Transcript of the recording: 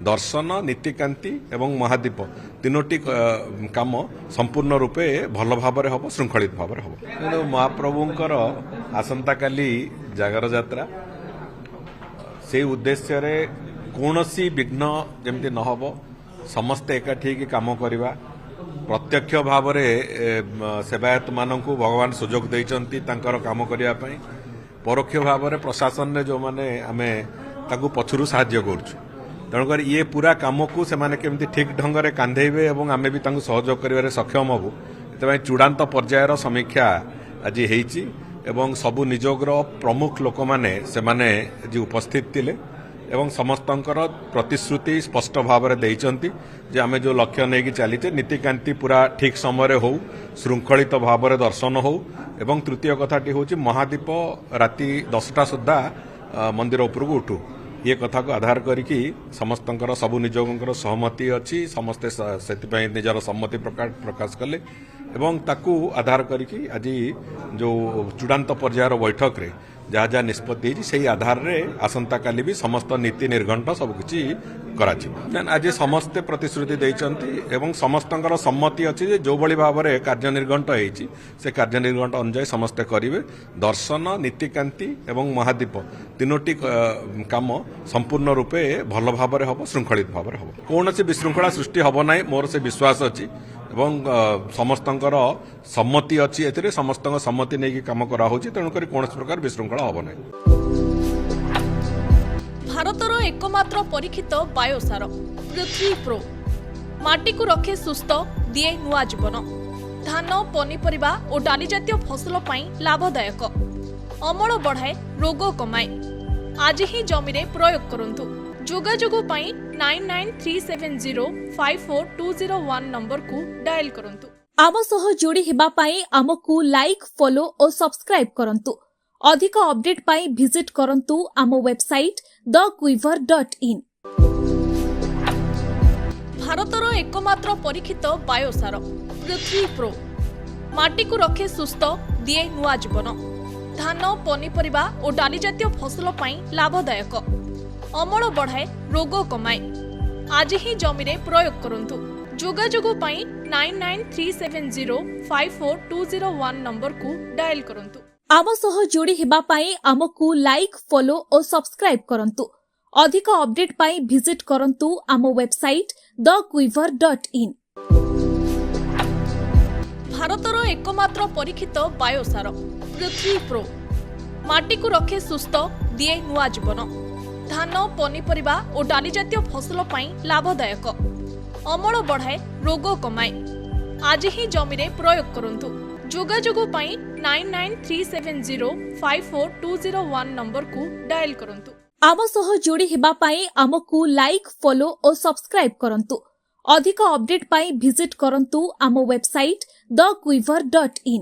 दर्शन नीतिकांति एवं महादीप तीनोटी काम संपूर्ण रूपे भल भाव हम श्रृंखलित भाव हम तेणु महाप्रभुंकर आसंता काली जागर यात्रा से उद्देश्य रे कौनसी विघ्न जमती न हो समस्ते एकाठी काम करवा प्रत्यक्ष भाव में सेवायत मानक भगवान सुजोग देइचंती तांकर काम करने परोक्ष भाव में प्रशासन ने जो माने आमे ताकू पछरू साहाय्य करूछु तेणुकर ये पूरा काम को सेमाने केमती ठीक ढंग से कांधेबे और आमे भी तांकू सहयोग करिवारे सक्षम हबु एतबाई चूड़ांत पर्यायर समीक्षा आज हेइची एवं सबु निजोगर प्रमुख लोक माने सेमाने जी उपस्थित थिले एवं समस्तंकर प्रतिश्रुति स्पष्ट भाव में देइचंती जे आमे जो लक्ष्य नहीं चलीचे नीतिकांति पूरा ठीक समय हो श्रृंखलित भाव में दर्शन हो एवं तृतीय कथाटी हूँ महादीप राति 10टा सुधा मंदिर उपरକୁ उठू ये कथा को आधार करिकी समस्तंकर सबु निजोगंकर सहमति अच्छी समस्ते से निजर सम्मति प्रकाश कले एवं ताकू आधार करिकी आज जो चूड़ांत पर्यायर बैठक रे जहाँ जहाँ निष्पत्ति से आधार रे आसंता काली भी समस्त नीति निर्घंट सबकि आज समस्ते प्रतिश्रुति देइचंती एवं समस्तंकर सम्मति अच्छी जो भली भाव में कार्य निर्घंट होती से कार्य निर्घंट अनुसार समस्ते करेंगे दर्शन नीतिकांति एवं महादीप तीनोटी काम संपूर्ण रूपे भल भाव में हम श्रृंखलित भाव में हम कौन से विशृंखला सृष्टि हम ना मोर से विश्वास अच्छी एवं समस्तंकर सम्मति अच्छी एथिरे समस्तंक सम्मति नहीं काम करा होची तेणुकर कौन प्रकार विशृंखला हम ना भारतर एकमात्र परीक्षित बायोसार पृथ्वी प्रो माटी को रखे सुस्थ दिए नुआ जीवन धान पनीपरिबा और डाली जातीय फसल पाई लाभदायक अमल बढ़ाए रोग कमाए आज ही जमी रे प्रयोग करंतु जोगाजोगो पाई 9937054201 नंबर को डायल करंतु आम सह जोड़ी हेबा पाई आमकु लाइक फॉलो और सब्सक्राइब करंतु अधिक अपडेट पाई विजिट करंतु आम वेबसाइट thequiver.in भारतर एकमात्र परीक्षित बायोसार पृथ्वी प्रो माटी को रखे सुस्थ दिए नुआ जीवन धान पनीपरिबा और डाली जातीय फसल पाई लाभदायक अमल बढ़ाए रोग कमाए आज ही जमी रे प्रयोग करंतु जोगाजोगो पाई 9937054201 नंबर को डायल करंतु आम सह जोड़ी हेबा पाई आमकु लाइक फॉलो और सब्सक्राइब करंतु अधिक अपडेट पाई विजिट करंतु आम वेबसाइट thequiver.in भारतर एकमात्र परीक्षित बायोसार पृथ्वी प्रो माटी को रखे सुस्थ दिए नुआ जीवन धान पनीपरिबा और डाली जातीय फसल पाई लाभदायक अमल बढ़ाए रोग कमाए आज ही जमी रे प्रयोग करंतु जोगाजोगो पाई 9937054201 नंबर को डायल करंतु आम सह जोड़ी हेबा पाई आमकु लाइक फॉलो और सब्सक्राइब करंतु अधिक अपडेट पाई विजिट करंतु आम वेबसाइट thequiver.in